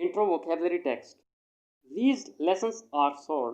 Intro vocabulary text. These lessons are sold.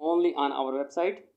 only on our website,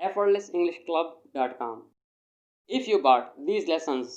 effortlessenglishclub.com. If you bought these lessons,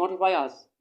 notify us,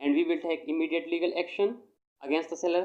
and we will take immediate legal action against the seller,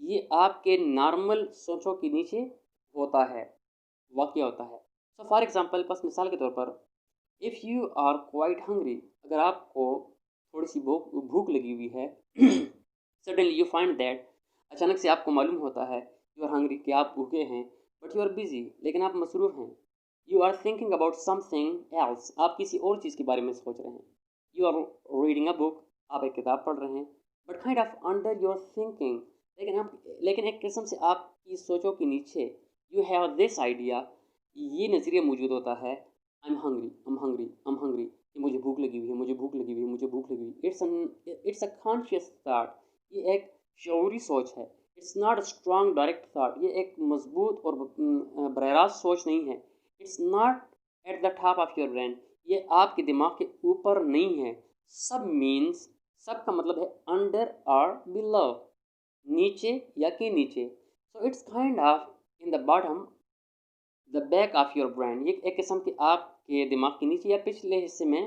یہ آپ کے normal سوچوں کے نیچے ہوتا ہے، واقع ہوتا ہے. سو فار ایگزامپل، بس مثال کے طور پر، if you are quite hungry, اگر آپ کو تھوڑی سی بھوک لگی ہوئی ہے، سڈنلی یو فائنڈ دیٹ، اچانک سے آپ کو معلوم ہوتا ہے یو آر ہنگری، کہ آپ بھوکے ہیں، بٹ یو آر بزی، لیکن آپ مصروف ہیں. You are thinking about something else, آپ کسی اور چیز کے بارے میں سوچ رہے ہیں. یو آر ریڈنگ اے بک، آپ ایک کتاب پڑھ رہے ہیں، but kind of under your thinking, لیکن ایک قسم سے آپ کی سوچوں کے نیچے یو ہیو دس آئیڈیا، یہ نظریہ موجود ہوتا ہے، I am hungry, I'm hungry, I'm hungry, کہ مجھے بھوک لگی ہوئی ہے، مجھے بھوک لگی ہوئی ہے، مجھے بھوک لگی ہوئی ہے. اٹس اے کانشیس تھاٹ، یہ ایک شعوری سوچ ہے. It's not a strong direct thought, یہ ایک مضبوط اور براہ راست سوچ نہیں ہے. It's not at the top of your brain, یہ آپ کے دماغ کے اوپر نہیں ہے. سب مینس، سب کا مطلب ہے انڈر اور بلو، نیچے یا کے نیچے. So it's kind of in the bottom, the back of your brain, یہ ایک قسم کے آپ کے دماغ کے نیچے یا پچھلے حصے میں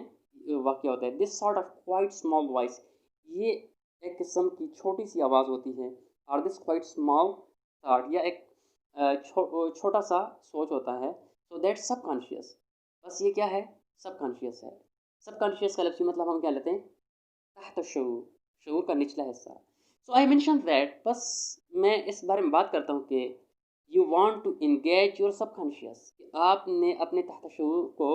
واقع ہوتا ہے. This sort of quite small voice, یہ ایک قسم کی چھوٹی سی آواز ہوتی ہے. اور دس کوائٹ اسمال تھاٹ، یا ایک چھوٹا سا سوچ ہوتا ہے. سو دیٹ سب کانشیس، بس یہ کیا ہے؟ سب کانشیس ہے. سب کانشیس کا لفظی مطلب ہم کیا لیتے ہیں؟ تحت الشعور، شعور کا نچلا حصہ. سو آئی مینشن دیٹ، بس میں اس بارے میں بات کرتا ہوں کہ you want to engage your subconscious, کہ آپ نے اپنے تحت شعور کو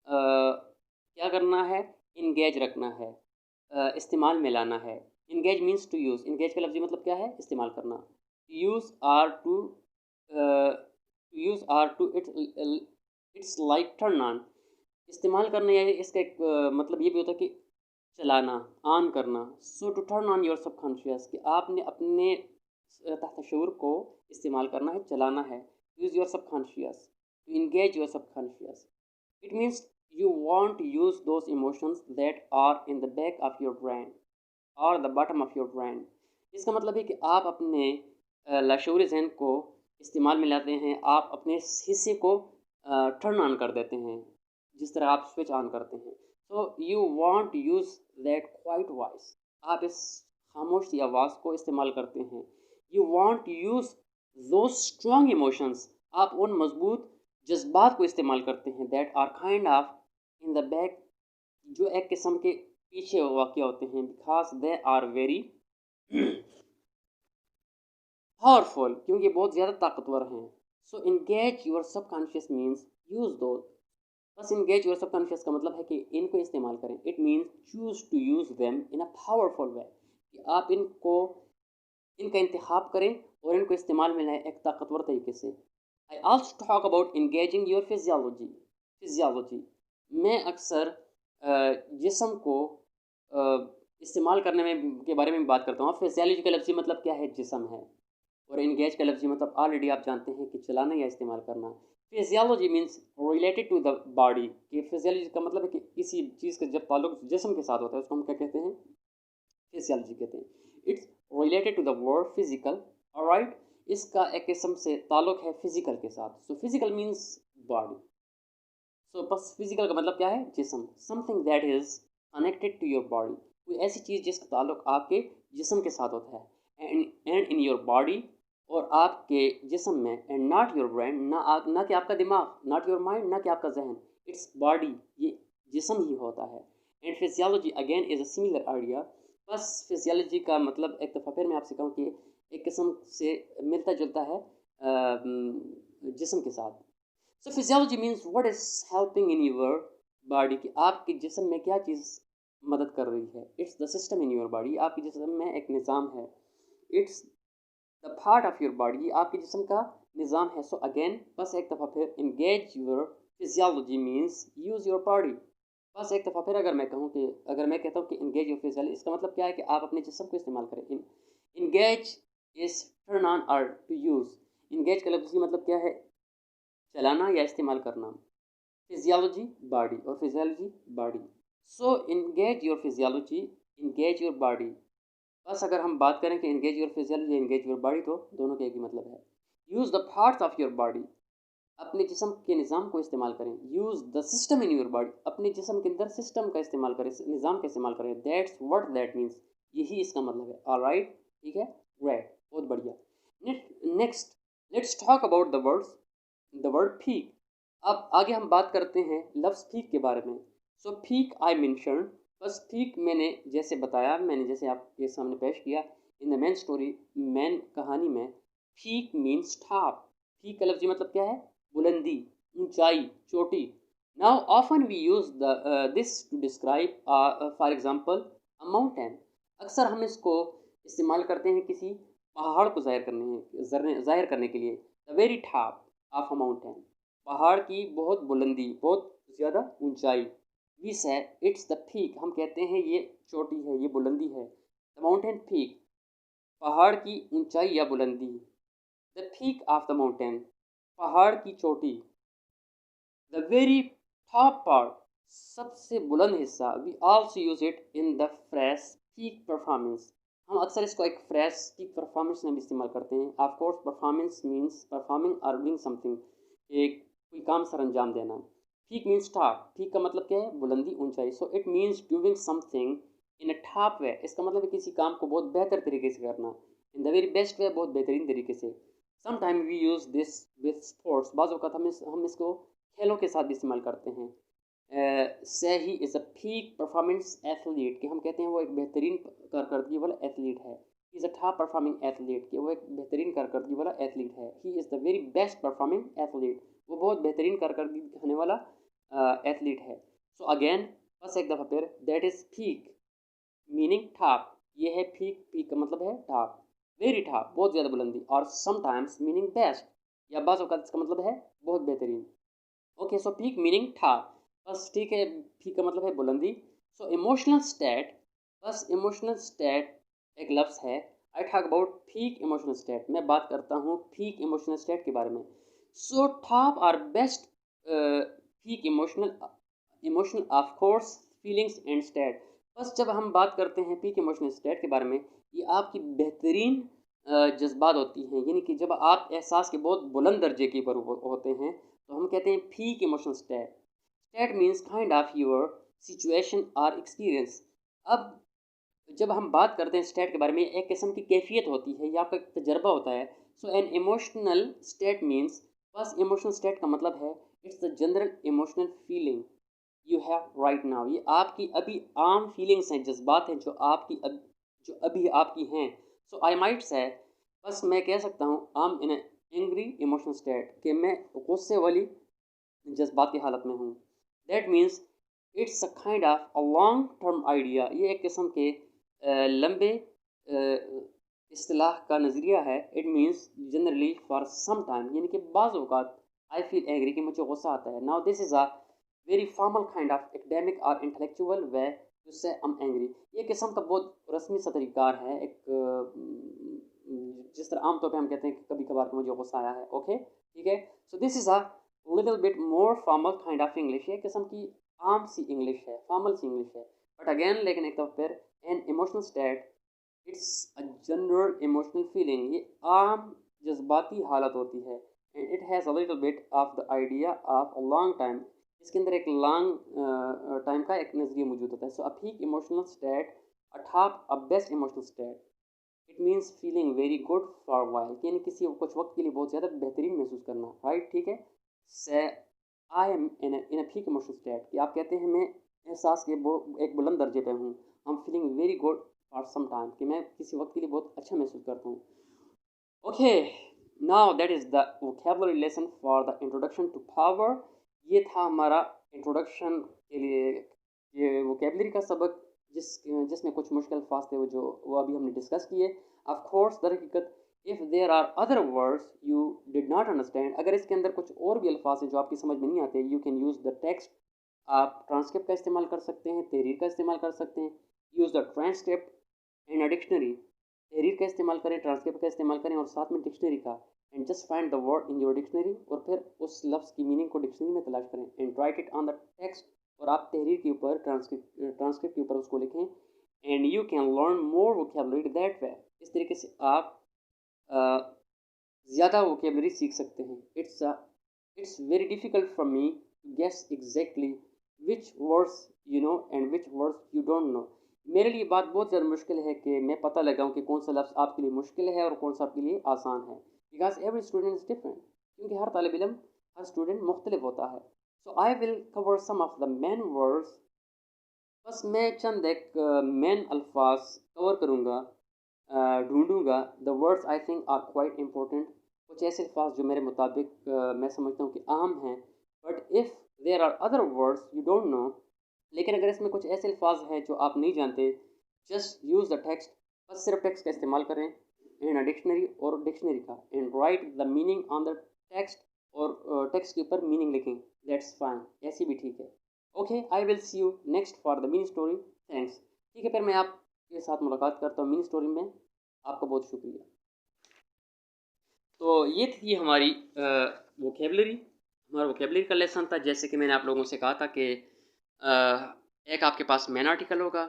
کیا کرنا ہے؟ انگیج رکھنا ہے، استعمال میں لانا ہے. Engage means to use, engage کا لفظی مطلب کیا ہے؟ استعمال کرنا. Use or to, use or to it's like turn on, استعمال کرنا، یا اس کا ایک مطلب یہ بھی ہوتا ہے کہ چلانا، آن کرنا. So to turn on your subconscious, کہ آپ نے اپنے تحت شعور کو استعمال کرنا ہے، چلانا ہے. Use your subconscious, to engage your subconscious. It means you want to use those emotions that are in the back of your brain اور the bottom of your brain. اس کا مطلب ہے کہ آپ اپنے لاشعوری ذہن کو استعمال میں لاتے ہیں، آپ اپنے اس حصے کو ٹرن آن کر دیتے ہیں، جس طرح آپ سوئچ آن کرتے ہیں. So you want to use that quiet voice, آپ اس خاموش سی آواز کو استعمال کرتے ہیں. You want to use those strong emotions, آپ ان مضبوط جذبات کو استعمال کرتے ہیں، that are kind of in the back, جو ایک قسم کے پیچھے واقع ہوتے ہیں، because they are very powerful, کیونکہ بہت زیادہ طاقتور ہیں. So engage your subconscious means use those, بس انگیج یور سب کانشیس کا مطلب ہے کہ ان کو استعمال کریں. It means choose to use them in a powerful way, کہ آپ ان کا انتخاب کریں اور ان کو استعمال میں لائیں ایک طاقتور طریقے سے. I also talk about engaging your physiology. میں اکثر جسم کو استعمال کرنے میں کے بارے میں بات کرتا ہوں. فزیالوجی کا لفظی مطلب کیا ہے؟ جسم ہے. اور انگیج کا لفظی مطلب آلریڈی آپ جانتے ہیں کہ چلانا یا استعمال کرنا. Physiology means related to the body, کہ فزیالوجی کا مطلب ہے کہ کسی چیز کا جب تعلق جسم کے ساتھ ہوتا ہے اس کو ہم کیا کہتے ہیں؟ فزیالوجی کہتے ہیں. It's related to the word physical, right, اس کا ایک قسم سے تعلق ہے فزیکل کے ساتھ. So physical means body. So بس فزیکل کا مطلب کیا ہے؟ جسم. Something that is connected to your body, کوئی ایسی چیز جس کا تعلق آپ کے جسم کے ساتھ ہوتا ہے. اینڈ ان یور باڈی، اور آپ کے جسم میں. اینڈ ناٹ یور برین، نہ کہ آپ کا دماغ. ناٹ یور مائنڈ، نہ کہ آپ کا ذہن. اٹس باڈی، یہ جسم ہی ہوتا ہے. And physiology again is a similar idea. بس فزیالوجی کا مطلب ایک دفعہ پھر میں آپ سے کہوں کہ ایک قسم سے ملتا جلتا ہے جسم کے ساتھ. So physiology means what is helping in your body, کہ آپ کے جسم میں کیا چیز مدد کر رہی ہے. It's the system in your body, آپ کے جسم میں ایک نظام ہے. It's the part of your body, یہ آپ کے جسم کا نظام ہے. سو اگین بس ایک دفعہ پھر engage your physiology means use your body. بس ایک دفعہ پھر اگر میں کہتا ہوں کہ انگیج یور فزیالوجی، اس کا مطلب کیا ہے؟ کہ آپ اپنے جسم کو استعمال کریں. انگیج از ٹرن آن اور ٹو یوز. انگیج کا لفظی مطلب کیا ہے؟ چلانا یا استعمال کرنا. فزیالوجی باڈی اور physiology body. So engage your physiology, engage your body. بس اگر ہم بات کریں کہ engage your physiology, engage your body, تو دونوں کا ایک ہی مطلب ہے. Use the parts of your body, اپنے جسم کے نظام کو استعمال کریں. Use the system in your body, اپنے جسم کے اندر سسٹم کا استعمال کریں، نظام کا استعمال کریں. دیٹس واٹ دیٹ مینس، یہی اس کا مطلب ہے. آل رائٹ، ٹھیک ہے, great, بہت بڑھیا. Next let's talk about the word peak. اب آگے ہم بات کرتے ہیں لفظ پھیک کے بارے میں. سو پھیک آئی مینشن, بس پھیک میں نے جیسے بتایا, میں نے جیسے آپ کے سامنے پیش کیا ان دا مین اسٹوری, مین کہانی میں, پھیک مینس ٹھاپ. پھیک کا لفظی مطلب کیا ہے؟ بلندی, اونچائی, چوٹی. Now often we use this to describe for example a mountain. اکثر ہم اس کو استعمال کرتے ہیں کسی پہاڑ کو ظاہر کرنے کے لیے. دا very top of a mountain, پہاڑ کی بہت بلندی, بہت زیادہ اونچائی. وی سے اٹس دا پیک, ہم کہتے ہیں یہ چوٹی ہے, یہ بلندی ہے. دا ماؤنٹین پیک, پہاڑ کی اونچائی یا بلندی. The peak of the mountain, پہاڑ کی چوٹی. دا ویری ٹاپ پارٹ, سب سے بلند حصہ. We also use it in the phrase peak performance. ہم اکثر اس کو ایک فریز پیک پرفارمنس میں بھی استعمال کرتے ہیں. Of course performance means performing اور ڈوئنگ سم تھنگ, ایک کوئی کام سر انجام دینا. پیک مینس ٹاپ, پیک کا مطلب کیا ہے؟ بلندی, اونچائی. So it means doing something in a top way. اس کا مطلب ہے کسی کام کو بہت بہتر طریقے سے کرنا, ان دا ویری بیسٹ وے, بہت بہترین طریقے سے. Some time we use this with sports, بعض اوقات ہم اس کو کھیلوں کے ساتھ بھی استعمال کرتے ہیں. سے ہی is a pack performance athlete, کہ ہم کہتے ہیں وہ ایک بہترین کارکردگی والا ایتھلیٹ ہے. He is a top performing athlete, کہ وہ ایک بہترین کارکردگی والا ایتھلیٹ ہے. He is the very best performing athlete, وہ بہت بہترین کارکردگی دکھانے والا ایتھلیٹ ہے. سو اگین بس ایک دفعہ پھر, that is peak meaning top, یہ ہے پیک. پیک کا مطلب ہے ٹاپ, ویری ٹاپ, بہت زیادہ بلندی. اور سم ٹائمس میننگ بیسٹ, یا بعض اوقات اس کا مطلب ہے بہت بہترین. Okay, so peak meaning top, بس ٹھیک ہے. پیک کا مطلب ہے بلندی. سو ایموشنل اسٹیٹ, بس ایموشنل اسٹیٹ ایک لفظ ہے. I talk about peak emotional state, میں بات کرتا ہوں پیک ایموشنل اسٹیٹ کے بارے میں. سو ٹاپ اور best peak emotional of course feelings and state. بس جب ہم بات کرتے ہیں پیک ایموشنل اسٹیٹ کے بارے میں, یہ آپ کی بہترین جذبات ہوتی ہیں. یعنی کہ جب آپ احساس کے بہت بلند درجے کے پر ہوتے ہیں تو ہم کہتے ہیں peak emotional state. State means kind of your situation اور ایکسپیرئنس. اب جب ہم بات کرتے ہیں اسٹیٹ کے بارے میں, ایک قسم کی کیفیت ہوتی ہے یا آپ کا ایک تجربہ ہوتا ہے. So an emotional state means, بس ایموشنل اسٹیٹ کا مطلب ہے it's the general emotional feeling you have right now. یہ آپ کی ابھی عام فیلنگس ہیں, جذبات ہیں جو ابھی آپ کی ہیں. سو آئی مائٹ سے, بس میں کہہ سکتا ہوں آم ان اینگری ایموشنل اسٹیٹ, کہ میں غصے والی جذبات کی حالت میں ہوں. That means it's a kind of a long term idea, یہ ایک قسم کے لمبے اصطلاح کا نظریہ ہے. It means generally for some time, یعنی کہ بعض اوقات آئی فیل اینگری, کہ مجھے غصہ آتا ہے. Now this is a very formal kind of academic اور انٹلیکچوئل وے ٹو سے ایم اینگری. یہ قسم کا بہت رسمی سا طریقہ کار ہے, ایک جس طرح عام طور پہ ہم کہتے ہیں کہ کبھی کبھار مجھے غصہ آیا ہے. اوکے, ٹھیک ہے. سو دس از اے little bit more formal kind of English, یہ قسم کی عام سی انگلش ہے, فارمل سی انگلش ہے. بٹ اگین لیکن ایک دفعہ پھر, an emotional state it's a general emotional feeling, یہ عام جذباتی حالت ہوتی ہے. And it has a little bit of the idea of a long time, اس کے اندر ایک لانگ ٹائم کا ایک نظریہ موجود ہوتا ہے. So a peak emotional state, a top a best emotional state, it means feeling very good for while, یعنی کسی کچھ وقت کے لیے بہت زیادہ بہترین محسوس کرنا. رائٹ, ٹھیک ہے. Say I am in a peak emotional state, کہ آپ کہتے ہیں میں احساس کے ایک بلند درجے پہ ہوں. I'm feeling very good for some time, کہ میں کسی وقت کے لیے بہت اچھا محسوس کرتا ہوں. Okay, now that is the vocabulary lesson for the introduction to power. یہ تھا ہمارا انٹروڈکشن کے لیے یہ vocabulary کا سبق, جس میں کچھ مشکل الفاظ تھے وہ ابھی ہم نے ڈسکس کیے. آف کورس در حقیقت if there are other words you did not understand, اگر اس کے اندر کچھ اور بھی الفاظ ہیں جو آپ کی سمجھ میں نہیں آتے, you can use the text, آپ ٹرانسکرپٹ کا استعمال کر سکتے ہیں, تحریر کا استعمال کر سکتے ہیں. Use the transcript and a dictionary, تحریر کا استعمال کریں, ٹرانسکرپٹ کا استعمال کریں, اور ساتھ میں ڈکشنری کا. And just find the word in your dictionary, اور پھر اس لفظ کی میننگ کو ڈکشنری میں تلاش کریں. And right it on the text, اور آپ تحریر کے اوپر ٹرانسکرپٹ کے اوپر اس کو لکھیں. And you can learn more vocabulary that way, اس طریقے سے آپ زیادہ vocabulary سیکھ سکتے ہیں. It's very difficult for me to guess exactly which words you know and which words you don't know. میرے لیے بات بہت زیادہ مشکل ہے کہ میں پتہ لگاؤں کہ کون سا لفظ آپ کے لیے مشکل ہے اور کون سا آپ کے لیے آسان ہے، because every student is different, کیونکہ ہر طالب علم، ہر اسٹوڈنٹ مختلف ہوتا ہے. So I will cover some of the main words. بس میں چند ایک مین الفاظ کور کروں گا، ڈھونڈوں گا. The words I think are quite important. کچھ ایسے الفاظ جو میرے مطابق میں سمجھتا ہوں کہ اہم ہیں. But if there are other words you don't know, لیکن اگر اس میں کچھ ایسے الفاظ ہیں جو آپ نہیں جانتے، جسٹ یوز دا ٹیکسٹ. بس صرف ٹیکسٹ کا استعمال کریں ان ڈکشنری، اور ڈکشنری کا and right the meaning on the text, اور ٹیکسٹ کے اوپر میننگ لکھیں. دیٹس فائن، ایسی بھی ٹھیک ہے. Okay, I will see you next for the mini story. Thanks. ٹھیک ہے، پھر میں آپ کے ساتھ ملاقات کرتا ہوں مینی اسٹوری میں. آپ کا بہت شکریہ. تو یہ تھی ہماری ووکیبلری، ہمارا ووکیبلری کا لیسن تھا. جیسے کہ میں نے آپ لوگوں سے کہا تھا کہ ایک آپ کے پاس مین آرٹیکل ہوگا،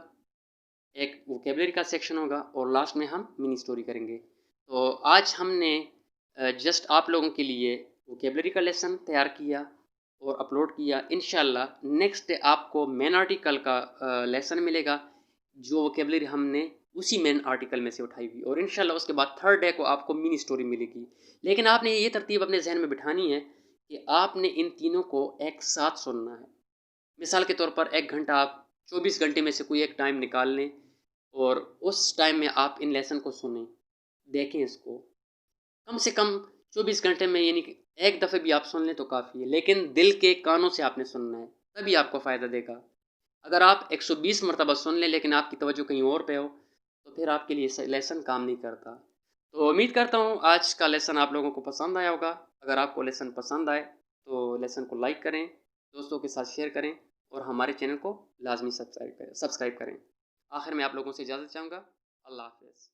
ایک ووکیبلری کا سیکشن ہوگا، اور لاسٹ میں ہم منی اسٹوری کریں گے. تو آج ہم نے جسٹ آپ لوگوں کے لیے ووکیبلری کا لیسن تیار کیا اور اپلوڈ کیا. انشاءاللہ نیکسٹ ڈے آپ کو مین آرٹیکل کا لیسن ملے گا، جو ووکیبلری ہم نے اسی مین آرٹیکل میں سے اٹھائی ہوئی، اور انشاءاللہ اس کے بعد تھرڈ ڈے کو آپ کو منی اسٹوری ملے گی. لیکن آپ نے یہ ترتیب اپنے ذہن میں بٹھانی ہے کہ آپ نے ان تینوں کو ایک ساتھ سننا ہے. مثال کے طور پر 1 گھنٹہ، آپ 24 گھنٹے میں سے کوئی ایک ٹائم نکال لیں، اور اس ٹائم میں آپ ان لیسن کو سنیں، دیکھیں اس کو. کم سے کم 24 گھنٹے میں، یعنی کہ ایک دفعہ بھی آپ سن لیں تو کافی ہے، لیکن دل کے کانوں سے آپ نے سننا ہے، تبھی آپ کو فائدہ دے گا. اگر آپ 120 مرتبہ سن لیں لیکن آپ کی توجہ کہیں اور پہ ہو، تو پھر آپ کے لیے لیسن کام نہیں کرتا. تو امید کرتا ہوں آج کا لیسن آپ لوگوں کو پسند آیا ہوگا. اگر آپ کو لیسن پسند آئے تو لیسن کو لائک کریں، دوستوں کے ساتھ شیئر کریں، اور ہمارے چینل کو لازمی سبسکرائب کریں. آخر میں آپ لوگوں سے اجازت چاہوں گا. اللہ حافظ.